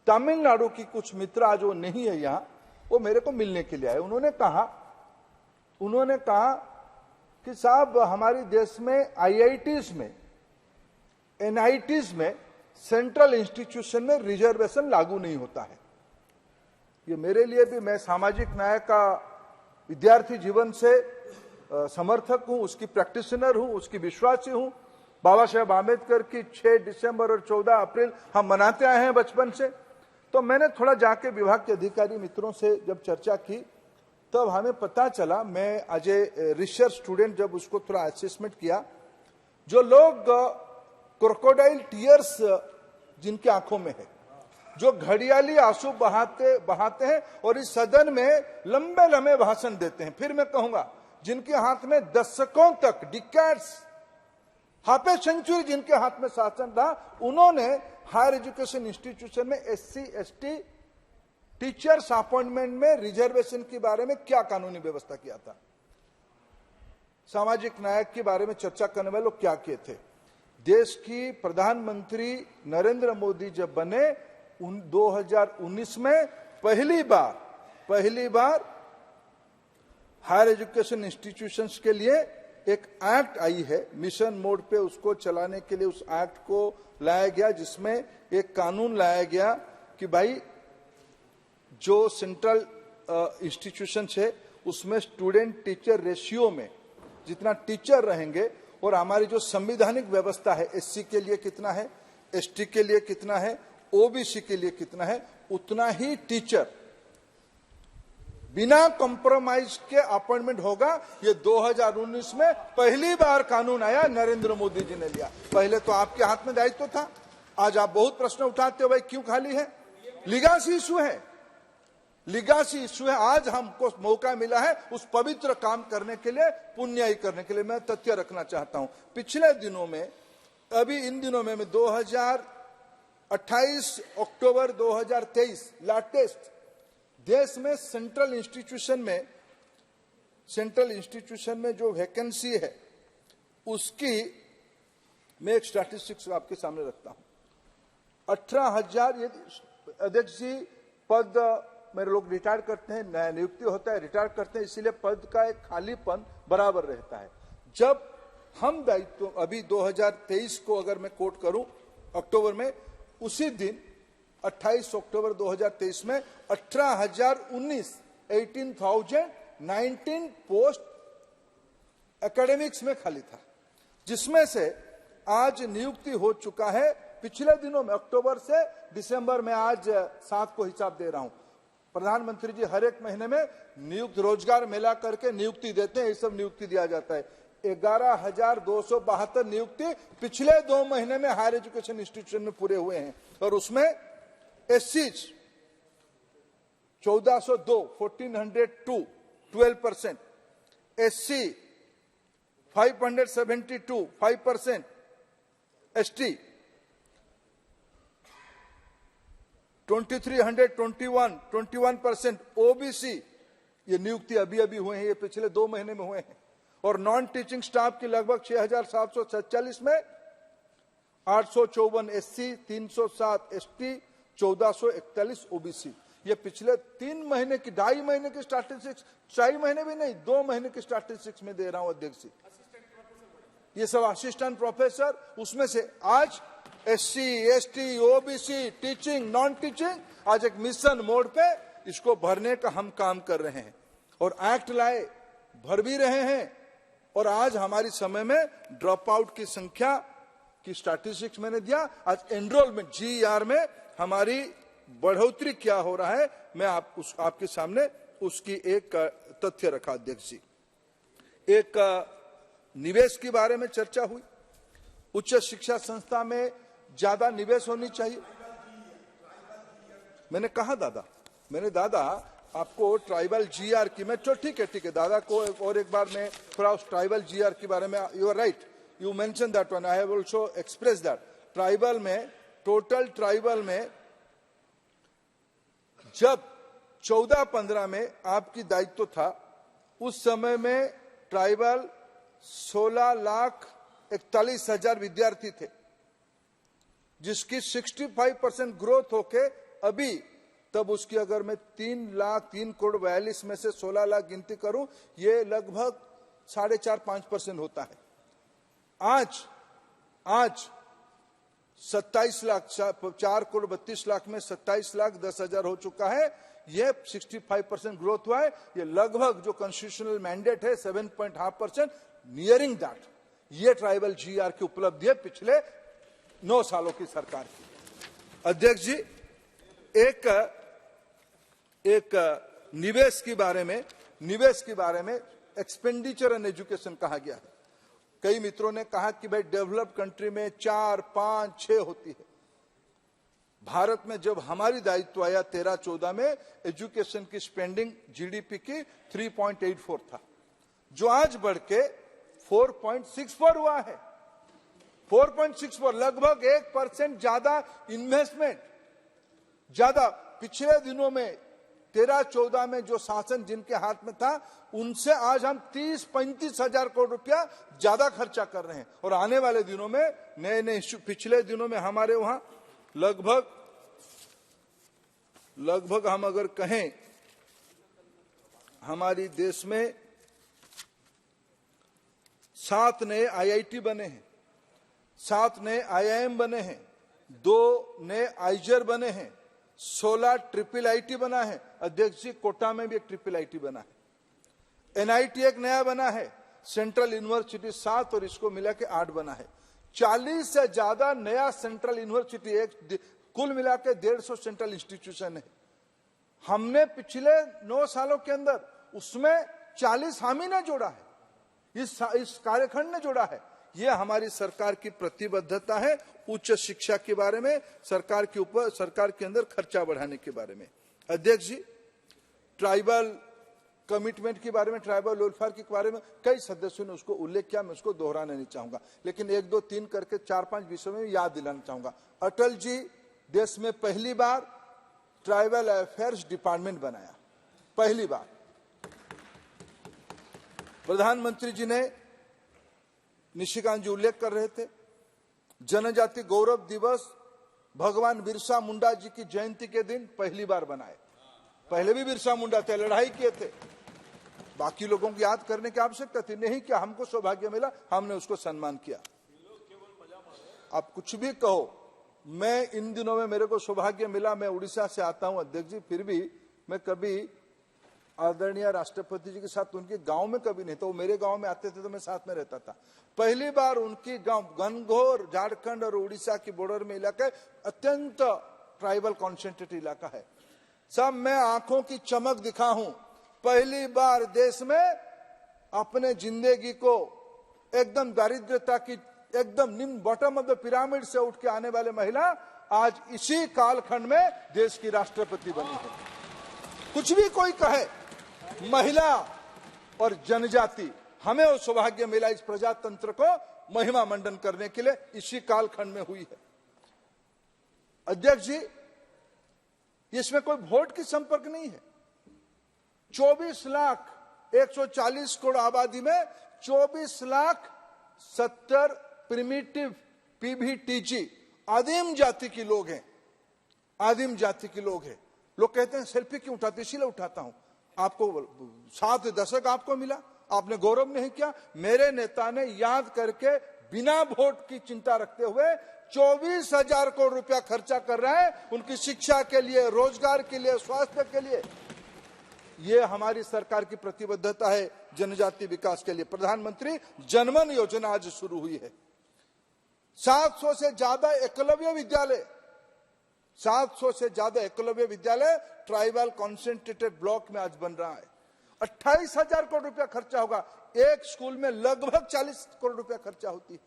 तमिलनाडु की कुछ मित्र, आज वो नहीं है यहां, वो मेरे को मिलने के लिए आए। उन्होंने कहा कि साहब, हमारे देश में आईआईटीज में, एनआईटीज में, सेंट्रल इंस्टीट्यूशन में रिजर्वेशन लागू नहीं होता है। ये मेरे लिए भी, मैं सामाजिक न्याय का विद्यार्थी जीवन से समर्थक हूं, उसकी प्रैक्टिशनर हूं, उसकी विश्वासी हूं। बाबा साहेब आम्बेडकर की 6 दिसंबर और 14 अप्रैल हम मनाते आए हैं बचपन से। तो मैंने थोड़ा जाके विभाग के अधिकारी मित्रों से जब चर्चा की, तब हमें पता चला, मैं अजय रिसर्च स्टूडेंट जब उसको थोड़ा असेसमेंट किया, जो लोग क्रोकोडाइल टीयर्स जिनकी आंखों में है, जो घड़ियाली आंसू बहाते हैं और इस सदन में लंबे लंबे भाषण देते हैं, फिर मैं कहूंगा जिनके हाथ में दशकों तक, डिकेड्स, हाफ ए सेंचुरी जिनके हाथ में शासन रहा, उन्होंने हायर एजुकेशन इंस्टीट्यूशन में एससी एसटी टीचर्स अपॉइंटमेंट में रिजर्वेशन के बारे में क्या कानूनी व्यवस्था किया था। सामाजिक न्याय के बारे में चर्चा करने वाले लोग क्या किए थे। देश की प्रधानमंत्री नरेंद्र मोदी जब बने 2019 में पहली बार हायर एजुकेशन इंस्टीट्यूशंस के लिए एक एक्ट आई है, मिशन मोड पे उसको चलाने के लिए उस एक्ट को लाया गया, जिसमें एक कानून लाया गया कि भाई जो सेंट्रल इंस्टीट्यूशंस है उसमें स्टूडेंट टीचर रेशियो में जितना टीचर रहेंगे, और हमारी जो संवैधानिक व्यवस्था है, एससी के लिए कितना है, एसटी के लिए कितना है, ओबीसी के लिए कितना है, उतना ही टीचर बिना कॉम्प्रोमाइज के अपॉइंटमेंट होगा। ये 2019 में पहली बार कानून आया, नरेंद्र मोदी जी ने लिया। पहले तो आपके हाथ में दायित्व था। आज आप बहुत प्रश्न उठाते हो, भाई क्यों खाली है? लीगासी इशू है, लीगासी इशू है। आज हमको मौका मिला है उस पवित्र काम करने के लिए, पुण्याई करने के लिए। मैं तथ्य रखना चाहता हूं, पिछले दिनों में, अभी इन दिनों में 2028 अक्टूबर 2023 लेटेस्ट देश में सेंट्रल इंस्टीट्यूशन में जो वैकेंसी है उसकी मैं एक स्टैटिस्टिक्स आपके सामने रखता हूं। 18,000 अध्यक्ष जी पद, मेरे लोग रिटायर करते हैं, नया नियुक्ति होता है, रिटायर करते हैं, इसीलिए पद का एक खालीपन बराबर रहता है। जब हम दायित्व अभी 2023 को अगर मैं कोट करूं अक्टूबर में, उसी दिन 28 अक्टूबर 2023 में 18,19 पोस्ट एकेडमिक्स में खाली था, जिसमें से आज नियुक्ति हो चुका है पिछले दिनों में, अक्टूबर से दिसंबर में, आज 7 को हिसाब दे रहा हूं। प्रधानमंत्री जी हर एक महीने में नियुक्त रोजगार मेला करके नियुक्ति देते हैं, ये सब नियुक्ति दिया जाता है। 11,272 नियुक्ति पिछले 2 महीने में हायर एजुकेशन इंस्टीट्यूशन में पूरे हुए हैं। और उसमें एससी 1402, 1402, 12%, एससी 572, 5%, एसटी 2321, 21%, ओबीसी ये नियुक्ति अभी अभी हुए हैं, ये पिछले 2 महीने में हुए हैं। और नॉन टीचिंग स्टाफ की लगभग 6,747 में 854 एससी, 307 एसटी, 1441 ओबीसी। ये पिछले 3 महीने की 2.5 महीने की स्टैटिस्टिक्स, 4 महीने भी नहीं, 2 महीने की स्टैटिस्टिक्स में दे रहा हूं अध्यक्ष जी। ये सब असिस्टेंट प्रोफेसर, उसमें से आज SC, ST, OBC, teaching, non teaching, आज एक मिशन मोड पे इसको भरने का हम काम कर रहे हैं। और एक्ट लाए, भर भी रहे हैं। और आज हमारी समय में ड्रॉप आउट की संख्या की स्टैटिस्टिक्स मैंने दिया। आज एनरोलमेंट जीईआर में हमारी बढ़ोतरी क्या हो रहा है, मैं आपके सामने उसकी एक तथ्य रखा अध्यक्ष जी। एक निवेश के बारे में चर्चा हुई। उच्च शिक्षा संस्था में ज्यादा निवेश होनी चाहिए। मैंने कहा दादा आपको ट्राइबल जीआर की, मैं तो ठीक है दादा को और एक बार मैं थोड़ा उस ट्राइबल जीआर के बारे में, you are right, you mention that one, I have also express that. Tribal में, टोटल ट्राइबल में जब 14-15 में आपकी दायित्व था, उस समय में ट्राइबल 16,41,000 विद्यार्थी थे, जिसकी 65% ग्रोथ होके अभी तब उसकी अगर मैं 3,42,00,000 में से 16 लाख गिनती करूं, ये लगभग 4.5-5% होता है। आज 27 लाख, 4,32,00,000 में 27,10,000 हो चुका है। ये 65% ग्रोथ हुआ है। ये लगभग जो कॉन्स्टिट्यूशनल मैंडेट है 7.5%, नियरिंग दैट। ये ट्राइबल जीआर की उपलब्धि है पिछले 9 सालों की सरकार की। अध्यक्ष जी, एक निवेश के बारे में एक्सपेंडिचर एंड एजुकेशन कहा गया है। कई मित्रों ने कहा कि भाई डेवलप्ड कंट्री में 4, 5, 6 होती है। भारत में जब हमारी दायित्व आया 13-14 में, एजुकेशन की स्पेंडिंग जीडीपी की 3.84 था, जो आज बढ़ के 4.64 हुआ है। 4.64, लगभग 1% ज्यादा इन्वेस्टमेंट, ज्यादा। पिछले दिनों में 13-14 में जो शासन जिनके हाथ में था, उनसे आज हम 30-35 हजार करोड़ रुपया ज्यादा खर्चा कर रहे हैं। और आने वाले दिनों में नए इश्यू, पिछले दिनों में हमारे वहां लगभग हम अगर कहें, हमारी देश में 7 नए आईआईटी बने हैं, 7 नए आईआईएम बने हैं, 2 नए आईजर बने हैं, 16 ट्रिपल आईटी बना है। अध्यक्ष जी, कोटा में भी एक ट्रिपल आईटी बना है, एनआईटी एक नया बना है, सेंट्रल यूनिवर्सिटी 7 और इसको मिला के 8 बना है। 40 से ज्यादा नया सेंट्रल यूनिवर्सिटी, एक कुल मिला के 150 सेंट्रल इंस्टीट्यूशन है। हमने पिछले 9 सालों के अंदर उसमें 40 हामी ने जोड़ा है, इस कार्यखंड ने जोड़ा है। ये हमारी सरकार की प्रतिबद्धता है उच्च शिक्षा के बारे में, सरकार के अंदर खर्चा बढ़ाने के बारे में। अध्यक्ष जी, ट्राइबल कमिटमेंट के बारे में, ट्राइबल वेलफेयर के बारे में कई सदस्यों ने उसको उल्लेख किया, मैं उसको दोहराना नहीं चाहूंगा, लेकिन 1, 2, 3 करके 4-5 विषयों में याद दिलाना चाहूंगा। अटल जी देश में पहली बार ट्राइबल अफेयर्स डिपार्टमेंट बनाया, पहली बार। प्रधानमंत्री जी ने, निशिकांत जी उल्लेख कर रहे थे, जनजाति गौरव दिवस भगवान बिरसा मुंडा जी की जयंती के दिन पहली बार बनाए। पहले भी बिरसा मुंडा थे, लड़ाई किए थे, बाकी लोगों को याद करने की आवश्यकता थी नहीं, क्या हमको सौभाग्य मिला, हमने उसको सम्मान किया। आप कुछ भी कहो, मैं इन दिनों में मेरे को सौभाग्य मिला, मैं उड़ीसा से आता हूं अध्यक्ष जी, फिर भी मैं कभी आदरणीय राष्ट्रपति जी के साथ उनके गांव में कभी नहीं, तो वो मेरे गांव में आते थे तो मैं साथ में रहता था। पहली बार उनकी गांव गनगौर, झारखंड और उड़ीसा की बॉर्डर में इलाका है, अत्यंत ट्राइबल कॉन्सेंट्रेटेड इलाका है। सब मैं आंखों की चमक दिखा हूं, पहली बार देश में अपने जिंदगी को एकदम दारिद्र्यता की एकदम निम्न बॉटम ऑफ द पिरामिड से उठ के आने वाले महिला आज इसी कालखंड में देश की राष्ट्रपति बनी है। कुछ भी कोई कहे, महिला और जनजाति, हमें वो सौभाग्य मिला इस प्रजातंत्र को महिमा मंडन करने के लिए इसी कालखंड में हुई है। अध्यक्ष जी, इसमें कोई वोट की संपर्क नहीं है। 24,140 करोड़ आबादी में 24,70,000 प्रिमिटिव पीवीटीजी आदिम जाति के लोग हैं। आदिम जाति के लोग हैं। लोग कहते हैं सेल्फी क्यों उठाते, इसीलिए उठाता हूं। आपको 7 दशक आपको मिला, आपने गौरव नहीं किया। मेरे नेता ने याद करके बिना वोट की चिंता रखते हुए 24,000 करोड़ रुपया खर्चा कर रहे हैं उनकी शिक्षा के लिए, रोजगार के लिए, स्वास्थ्य के लिए। ये हमारी सरकार की प्रतिबद्धता है जनजाति विकास के लिए। प्रधानमंत्री जनमन योजना आज शुरू हुई है। 700 से ज्यादा एकलव्य विद्यालय, 700 से ज्यादा एकलव्य विद्यालय ट्राइबल कॉन्सेंट्रेटेड ब्लॉक में आज बन रहा है। 28,000 करोड़ रुपया खर्चा होगा। एक स्कूल में लगभग 40 करोड़ रुपया खर्चा होती है।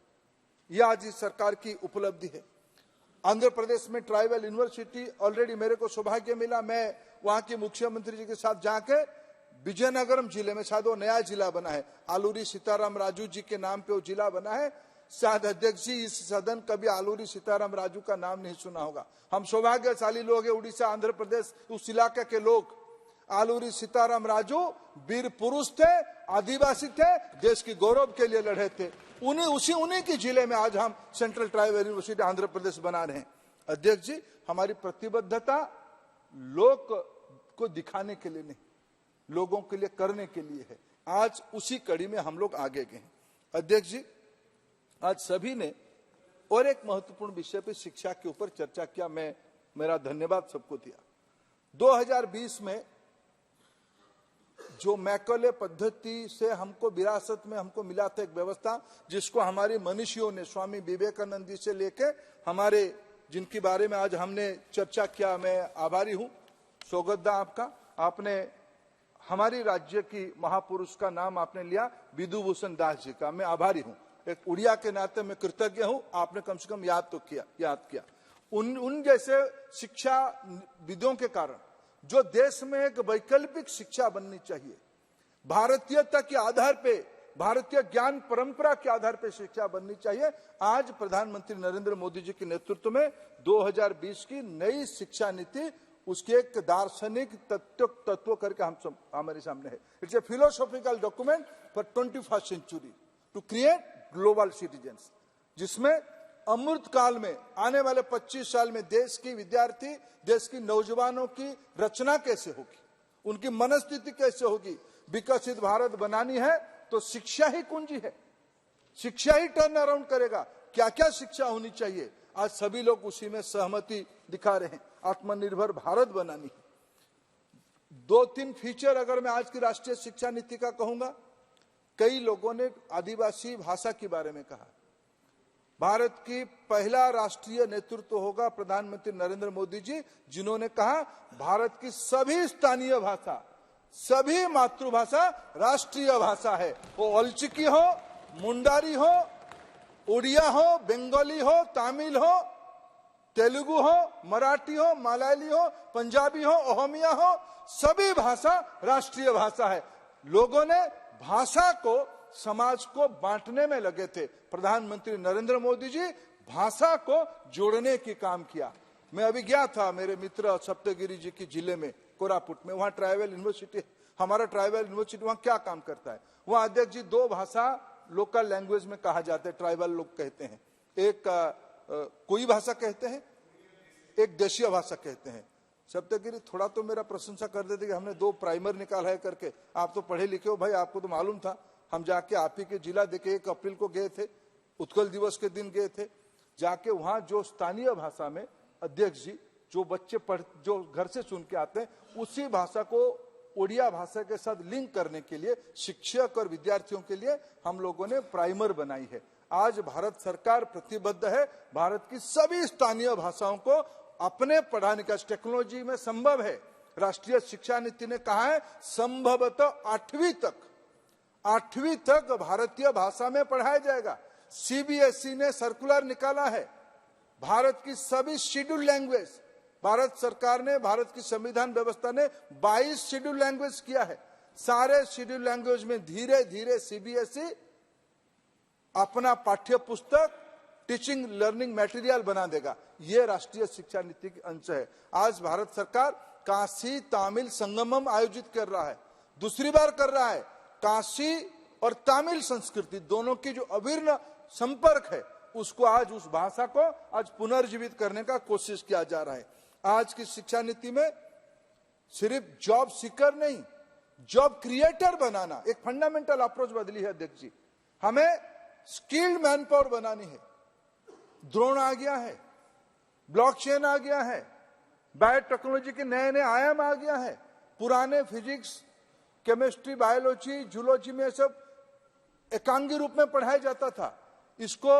यह आज इस सरकार की उपलब्धि है। आंध्र प्रदेश में ट्राइबल यूनिवर्सिटी ऑलरेडी मेरे को सौभाग्य मिला, मैं वहां के मुख्यमंत्री जी के साथ जाके विजयनगरम जिले में, शायद वो नया जिला बना है, आलूरी सीताराम राजू जी के नाम पे वो जिला बना है। शायद अध्यक्ष जी इस सदन कभी आलूरी सीताराम राजू का नाम नहीं सुना होगा। हम सौभाग्यशाली लोग हैं, उड़ीसा, आंध्र प्रदेश, उस इलाके के लोग। आलूरी सीताराम राजू वीर पुरुष थे, आदिवासी थे, देश की गौरव के लिए लड़े थे। उन्हीं के जिले में आज हम central tribal university Andhra Pradesh बना रहे हैं। अध्यक्ष जी, हमारी प्रतिबद्धता लोग को दिखाने के लिए नहीं, लोगों के लिए करने के लिए है। आज उसी कड़ी में हम लोग आगे गए हैं। अध्यक्ष जी, आज सभी ने और एक महत्वपूर्ण विषय पे शिक्षा के ऊपर चर्चा किया। मैं मेरा धन्यवाद सबको दिया। 2020 में जो मैकले पद्धति से हमको विरासत में हमको मिला था एक व्यवस्था, जिसको हमारे मनीषियों ने, स्वामी विवेकानंद जी से लेके हमारे, जिनके बारे में आज हमने चर्चा किया, मैं आभारी हूं। सौगतदा आपका, आपने हमारी राज्य की महापुरुष का नाम आपने लिया, विधुभूषण दास जी का, मैं आभारी हूं। एक उड़िया के नाते मैं कृतज्ञ हूं, आपने कम से कम याद किया। उन जैसे शिक्षा विदों के कारण जो देश में एक वैकल्पिक शिक्षा बननी चाहिए, भारतीयता के आधार पे, भारतीय ज्ञान परंपरा के आधार पे शिक्षा बननी चाहिए। आज प्रधानमंत्री नरेंद्र मोदी जी के नेतृत्व में 2020 की नई शिक्षा नीति, उसके एक दार्शनिक तत्व करके हम सब हमारे सामने है। It's a philosophical document for 21st century to create global citizens, जिसमें अमृत काल में आने वाले 25 साल में देश की विद्यार्थी, देश की नौजवानों की रचना कैसे होगी, उनकी मनस्थिति कैसे होगी। विकसित भारत बनानी है तो शिक्षा ही कुंजी है, शिक्षा ही टर्न अराउंड करेगा। क्या क्या शिक्षा होनी चाहिए, आज सभी लोग उसी में सहमति दिखा रहे हैं। आत्मनिर्भर भारत बनानी है। 2-3 फीचर अगर मैं आज की राष्ट्रीय शिक्षा नीति का कहूंगा, कई लोगों ने आदिवासी भाषा के बारे में कहा। भारत की पहला राष्ट्रीय नेतृत्व होगा प्रधानमंत्री नरेंद्र मोदी जी, जिन्होंने कहा भारत की सभी स्थानीय भाषा, सभी मातृभाषा राष्ट्रीय भाषा है। वो ओल्चिकी हो, मुंडारी हो, उड़िया हो, बंगाली हो, तमिल हो, तेलुगु हो, मराठी हो, मलयाली हो, पंजाबी हो, ओहमिया हो, सभी भाषा राष्ट्रीय भाषा है। लोगों ने भाषा को, समाज को बांटने में लगे थे। प्रधानमंत्री नरेंद्र मोदी जी भाषा को जोड़ने की काम किया। मैं अभी गया था मेरे मित्र सप्तगिरी जी के जिले में, कोरापुट में, वहां ट्राइबल यूनिवर्सिटी, हमारा ट्राइबल यूनिवर्सिटी वहां क्या काम करता है। वहां अध्यक्ष जी 2 भाषा लोकल लैंग्वेज में कहा जाता है, ट्राइबल लोग कहते हैं। एक कोई भाषा कहते हैं, एक देशीय भाषा कहते हैं। सप्तगिरी थोड़ा तो मेरा प्रशंसा कर देते कि हमने 2 प्राइमर निकाला है करके। आप तो पढ़े लिखे हो भाई, आपको तो मालूम था। हम जाके आप ही के जिला देखे 1 अप्रैल को गए थे, उत्कल दिवस के दिन गए थे। जाके वहां जो स्थानीय भाषा में अध्यक्ष जी जो बच्चे जो घर से सुन के आते हैं, उसी भाषा को उड़िया भाषा के साथ लिंक करने के लिए शिक्षक और विद्यार्थियों के लिए हम लोगों ने प्राइमर बनाई है। आज भारत सरकार प्रतिबद्ध है भारत की सभी स्थानीय भाषाओं को अपने पढ़ाने का। टेक्नोलॉजी में संभव है, राष्ट्रीय शिक्षा नीति ने कहा है संभवतः 8वीं तक 8वीं तक भारतीय भाषा में पढ़ाया जाएगा। सीबीएसई ने सर्कुलर निकाला है, भारत की सभी शेड्यूल लैंग्वेज, भारत सरकार ने, भारत की संविधान व्यवस्था ने 22 शेड्यूल लैंग्वेज किया है। सारे शेड्यूल लैंग्वेज में धीरे धीरे सीबीएसई अपना पाठ्य पुस्तक, टीचिंग लर्निंग मटेरियल बना देगा। ये राष्ट्रीय शिक्षा नीति के अंश है। आज भारत सरकार काशी तमिल संगमम आयोजित कर रहा है, दूसरी बार कर रहा है। काशी और तमिल संस्कृति दोनों की जो अभिन्न संपर्क है, उसको आज, उस भाषा को आज पुनर्जीवित करने का कोशिश किया जा रहा है। आज की शिक्षा नीति में सिर्फ जॉब सीकर नहीं, जॉब क्रिएटर बनाना, एक फंडामेंटल अप्रोच बदली है अध्यक्ष जी। हमें स्किल्ड मैन पावर बनानी है। ड्रोन आ गया है, ब्लॉकचेन आ गया है, बायोटेक्नोलॉजी के नए नए आयाम आ गया है। पुराने फिजिक्स, केमिस्ट्री, बायोलॉजी, जूलॉजी में सब एकांगी रूप में पढ़ाया जाता था। इसको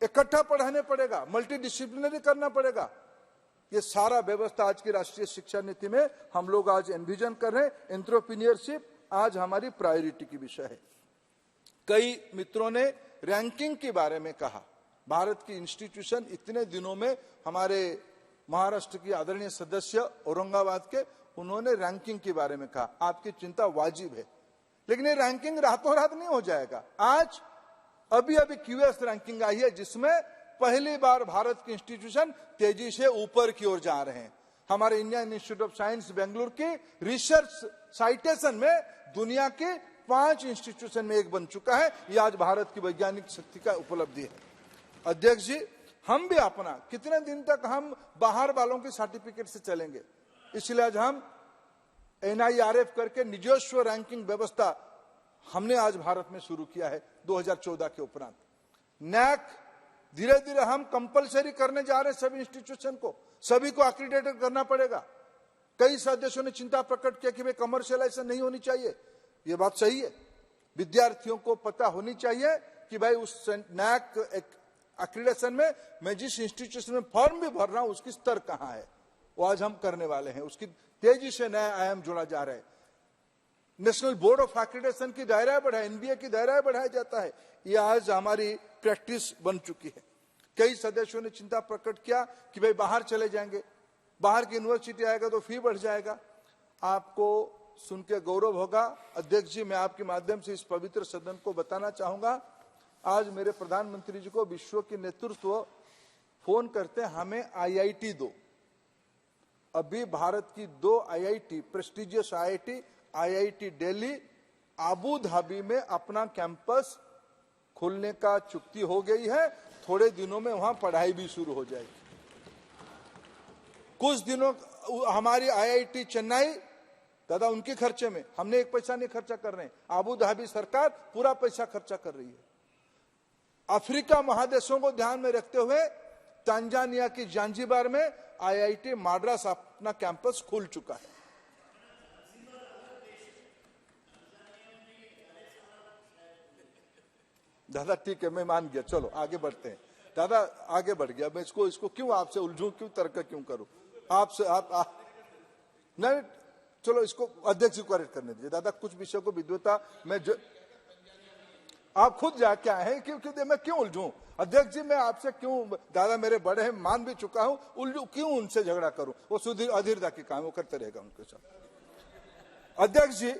इकट्ठा पढ़ाने पड़ेगा, मल्टी डिसिप्लिनरी करना पड़ेगा। ये सारा व्यवस्था आज की राष्ट्रीय शिक्षा नीति में हम लोग आज एनविजन कर रहे हैं। एंटरप्रेन्योरशिप आज हमारी प्रायोरिटी की विषय है। कई मित्रों ने रैंकिंग के बारे में कहा। भारत की इंस्टीट्यूशन इतने दिनों में, हमारे महाराष्ट्र की आदरणीय सदस्य औरंगाबाद के, उन्होंने रैंकिंग के बारे में कहा। आपकी चिंता वाजिब है, लेकिन ये रैंकिंग रातों रात नहीं हो जाएगा। आज अभी क्यूएस रैंकिंग आई है, जिसमें पहली बार भारत के इंस्टीट्यूशन तेजी से ऊपर की ओर जा रहे हैं। हमारे Indian institute of science Bengaluru की रिसर्च साइटेशन में दुनिया के 5 इंस्टीट्यूशन में एक बन चुका है। यह आज भारत की वैज्ञानिक शक्ति का उपलब्धि है। अध्यक्ष जी, हम भी अपना, कितने दिन तक हम बाहर वालों के सर्टिफिकेट से चलेंगे? इसलिए आज हम NIRF करके निजस्व रैंकिंग व्यवस्था हमने आज भारत में शुरू किया है 2014 के उपरांत। नैक धीरे धीरे हम कंपलसरी करने जा रहे हैं। सभी इंस्टीट्यूशन को, सभी को एक्रीडेटेड करना पड़ेगा। कई सदस्यों ने चिंता प्रकट किया कि भाई कमर्शियलाइजेशन नहीं होनी चाहिए। ये बात सही है। विद्यार्थियों को पता होनी चाहिए कि भाई उस नैक एक्रीडेशन में मैं जिस इंस्टीट्यूशन में फॉर्म भी भर रहा हूं, उसकी स्तर कहां है, वो आज हम करने वाले हैं। उसकी तेजी से नया आयाम जोड़ा जा रहा है। नेशनल बोर्ड ऑफ एक्रीडेशन की दायरा बढ़ाया, NBA की दायरा बढ़ाया जाता है। ये आज हमारी प्रैक्टिस बन चुकी है। कई सदस्यों ने चिंता प्रकट किया कि भाई बाहर चले जाएंगे, बाहर की यूनिवर्सिटी आएगा तो फी बढ़ जाएगा। आपको सुन के गौरव होगा अध्यक्ष जी, मैं आपके माध्यम से इस पवित्र सदन को बताना चाहूंगा, आज मेरे प्रधानमंत्री जी को विश्व के नेतृत्व फोन करते हैं, हमें IIT दो। अभी भारत की 2 IIT, prestigious IIT Delhi, Abu Dhabi में अपना कैंपस खोलने का चुक्ति हो गई है। थोड़े दिनों में वहां पढ़ाई भी शुरू हो जाएगी। कुछ दिनों हमारी IIT चेन्नई, दादा उनके खर्चे में, हमने एक पैसा नहीं खर्चा कर रहे हैं, अबू धाबी सरकार पूरा पैसा खर्चा कर रही है। अफ्रीका महादेशों को ध्यान में रखते हुए तंजानिया की जांजिबार में IIT मद्रास अपना कैंपस खोल चुका है। दादा ठीक है, मैं मान गया, चलो आगे बढ़ते हैं। दादा आगे बढ़ गया, मैं इसको क्यों आपसे उलझूं, क्यों तर्क क्यों करूं आपसे? नहीं, चलो इसको अध्यक्ष को करेक्ट करने दीजिए। दादा कुछ विषय को विद्वता में आप खुद जाके आए हैं, क्यों मैं क्यों उलझूं? अध्यक्ष जी मैं आपसे क्यों, दादा मेरे बड़े हैं, मान भी चुका हूं, उलझू क्यों उनसे झगड़ा करूं? वो सुधीर अधीरता के काम वो करते रहेगा उनके साथ। अध्यक्ष जी,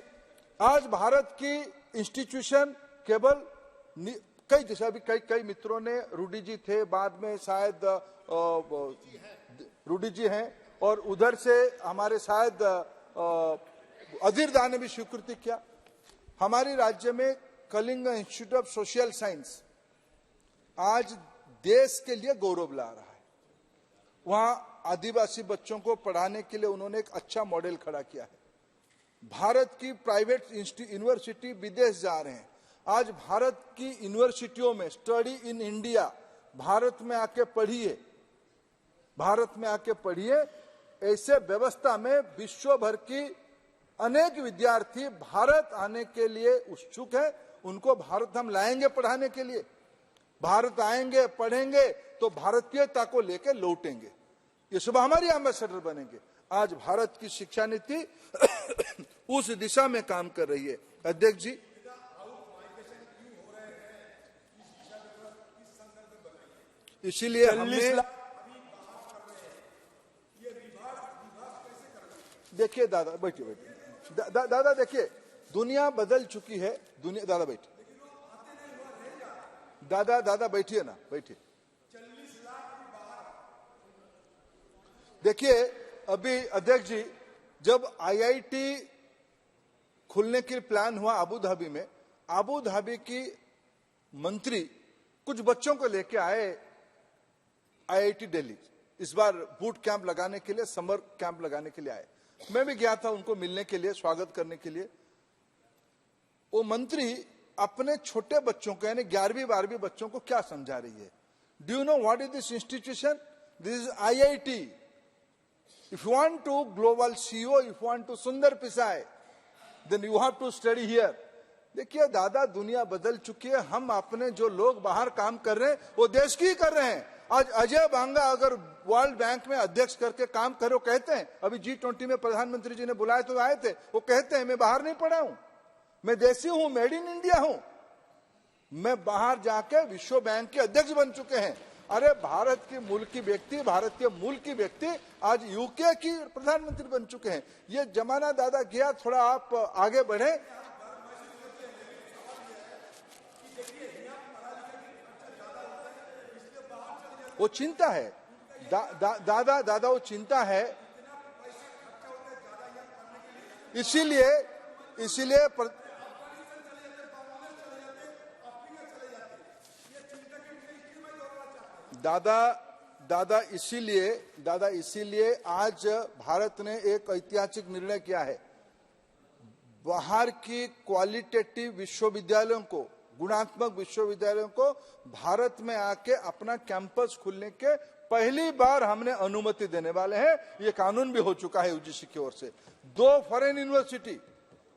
आज भारत की इंस्टीट्यूशन केवल कई जैसे अभी कई मित्रों ने, रूडी जी थे, बाद में शायद रूडी जी हैं, और उधर से हमारे शायद अधीर दा ने भी स्वीकृति किया। हमारे राज्य में Kalinga institute of social science आज देश के लिए गौरव ला रहा है। वहां आदिवासी बच्चों को पढ़ाने के लिए उन्होंने एक अच्छा मॉडल खड़ा किया है। भारत की प्राइवेट यूनिवर्सिटी विदेश जा रहे हैं। आज भारत की यूनिवर्सिटियों में स्टडी इन इंडिया, भारत में आके पढ़िए, भारत में आके पढ़िए, ऐसे व्यवस्था में विश्व भर की अनेक विद्यार्थी भारत आने के लिए उत्सुक है। उनको भारत हम लाएंगे पढ़ाने के लिए। भारत आएंगे, पढ़ेंगे तो भारतीयता को लेकर लौटेंगे। ये सब हमारी एम्बेसडर बनेंगे। आज भारत की शिक्षा नीति उस दिशा में काम कर रही है। अध्यक्ष जी, इसीलिए हमने देखिए दादा बैठिए बैठिए दादा देखिए दुनिया बदल चुकी है दुनिया दादा बैठिए दादा बैठिए ना बैठिए देखिए अभी अध्यक्ष जी जब आईआईटी खुलने के प्लान हुआ अबू धाबी की मंत्री कुछ बच्चों को लेके आए आईआईटी दिल्ली इस बार बूट कैंप लगाने के लिए समर कैंप लगाने के लिए आए मैं भी गया था उनको मिलने के लिए स्वागत करने के लिए वो मंत्री अपने छोटे बच्चों को यानी 11वीं 12वीं बच्चों को क्या समझा रही है do you know what is this institution this is IIT if you want to global CEO if you want to Sundar Pichai then you have to study here देखिए दादा दुनिया बदल चुकी है हम अपने जो लोग बाहर काम कर रहे हैं वो देश की कर रहे हैं आज अजय बांगा अगर वर्ल्ड बैंक में अध्यक्ष करके काम करो कहते हैं अभी G20 में प्रधानमंत्री जी ने बुलाए तो आए थे वो कहते हैं मैं बाहर नहीं पड़ा हूं मैं देसी हूं मेड इन इंडिया हूं मैं बाहर जाके विश्व बैंक के अध्यक्ष बन चुके हैं अरे भारत के मूल की व्यक्ति भारत के मूल की व्यक्ति आज यूके की प्रधानमंत्री बन चुके हैं ये जमाना दादा गया थोड़ा आप आगे बढ़े वो चिंता है दादा वो चिंता है इसीलिए दादा इसीलिए आज भारत ने एक ऐतिहासिक निर्णय किया है बाहर की क्वालिटेटिव विश्वविद्यालयों को गुणात्मक विश्वविद्यालयों को भारत में आके अपना कैंपस खुलने के पहली बार हमने अनुमति देने वाले हैं ये कानून भी हो चुका है यूजीसी की ओर से 2 फॉरेन यूनिवर्सिटी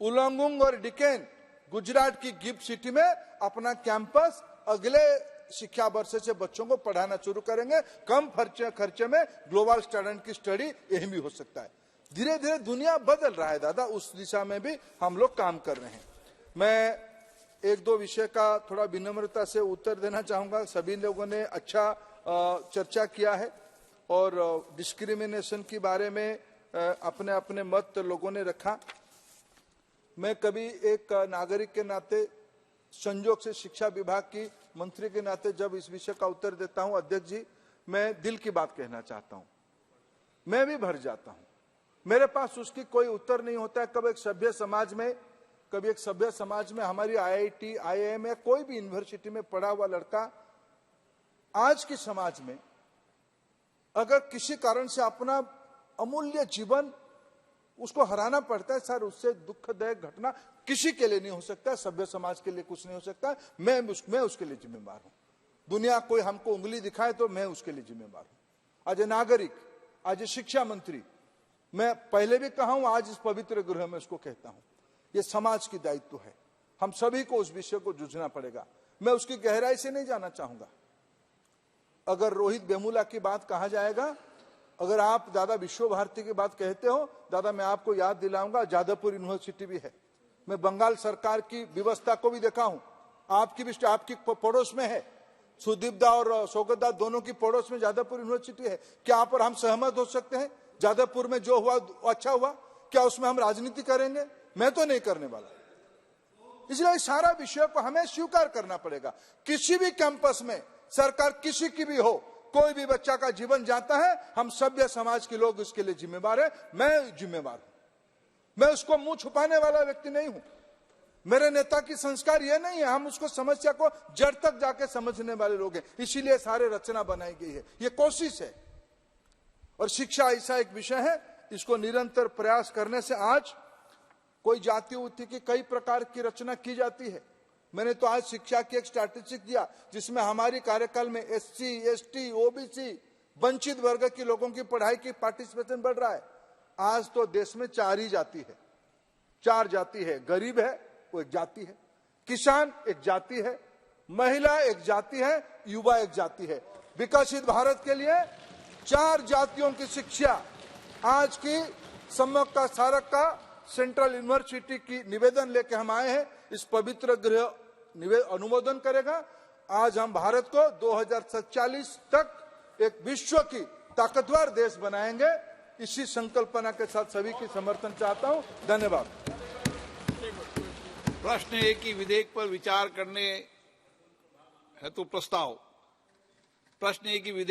उलंगुंग और डिकेन गुजरात की गिफ्ट सिटी में अपना कैंपस अगले शिक्षा वर्ष से बच्चों को पढ़ाना शुरू करेंगे कम खर्चे में ग्लोबल स्टैंडर्ड की स्टडी यही भी हो सकता है धीरे धीरे दुनिया बदल रहा है दादा उस दिशा में भी हम लोग काम कर रहे हैं मैं 1-2 विषय का थोड़ा विनम्रता से उत्तर देना चाहूंगा सभी लोगों ने अच्छा चर्चा किया है और डिस्क्रिमिनेशन के बारे में अपने अपने मत लोगों ने रखा मैं कभी एक नागरिक के नाते संयोग से शिक्षा विभाग की मंत्री के नाते जब इस विषय का उत्तर देता हूं अध्यक्ष जी मैं दिल की बात कहना चाहता हूं मैं भी भर जाता हूं मेरे पास उसकी कोई उत्तर नहीं होता है कभी एक सभ्य समाज में हमारी आईआईटी आईआईएम या कोई भी यूनिवर्सिटी में पढ़ा हुआ लड़का आज के समाज में अगर किसी कारण से अपना अमूल्य जीवन उसको हराना पड़ता है सर उससे दुखदायक घटना किसी के लिए नहीं हो सकता सभ्य समाज के लिए कुछ नहीं हो सकता मैं उसके लिए जिम्मेदार हूं दुनिया कोई हमको उंगली दिखाए तो मैं उसके लिए जिम्मेदार हूं आज नागरिक आज शिक्षा मंत्री मैं पहले भी कहा हूं आज इस पवित्र गृह में उसको कहता हूं ये समाज की दायित्व है हम सभी को उस विषय को जूझना पड़ेगा मैं उसकी गहराई से नहीं जाना चाहूंगा अगर रोहित वेमुला की बात कहा जाएगा अगर आप दादा विश्व भारती की बात कहते हो दादा मैं आपको याद दिलाऊंगा जादवपुर यूनिवर्सिटी भी है मैं बंगाल सरकार की व्यवस्था को भी देखा हूं आपकी पड़ोस में है सुदीपदा और शौकतदा दोनों की पड़ोस में जादवपुर यूनिवर्सिटी है क्या पर हम सहमत हो सकते हैं जादवपुर में जो हुआ अच्छा हुआ क्या उसमें हम राजनीति करेंगे मैं तो नहीं करने वाला इसलिए सारा विषय को हमें स्वीकार करना पड़ेगा किसी भी कैंपस में सरकार किसी की भी हो कोई भी बच्चा का जीवन जाता है हम सभ्य समाज के लोग उसके लिए जिम्मेवार है मैं जिम्मेवार हूं मैं उसको मुंह छुपाने वाला व्यक्ति नहीं हूं मेरे नेता की संस्कार ये नहीं है हम उसको समस्या को जड़ तक जाके समझने वाले लोग हैं इसीलिए सारे रचना बनाई गई है ये कोशिश है और शिक्षा ऐसा एक विषय है इसको निरंतर प्रयास करने से आज कोई जाति उति की कई प्रकार की रचना की जाती है मैंने तो आज शिक्षा की एक स्टैटिस्टिक दिया जिसमें हमारी कार्यकाल में SC, ST, OBC वंचित वर्ग के लोगों की पढ़ाई की पार्टिसिपेशन बढ़ रहा है आज तो देश में 4 जाति है गरीब है वो एक जाति है किसान एक जाति है महिला एक जाति है युवा एक जाति है विकसित भारत के लिए 4 जातियों की शिक्षा आज की समग्र सारक का सेंट्रल यूनिवर्सिटी की निवेदन लेके हम आए हैं इस पवित्र गृह अनुमोदन करेगा आज हम भारत को 2047 तक एक विश्व की ताकतवर देश बनाएंगे। इसी संकल्पना के साथ सभी की समर्थन चाहता हूं। धन्यवाद। प्रश्न है कि विधेयक पर विचार करने हेतु प्रस्ताव। प्रश्न है कि विधेयक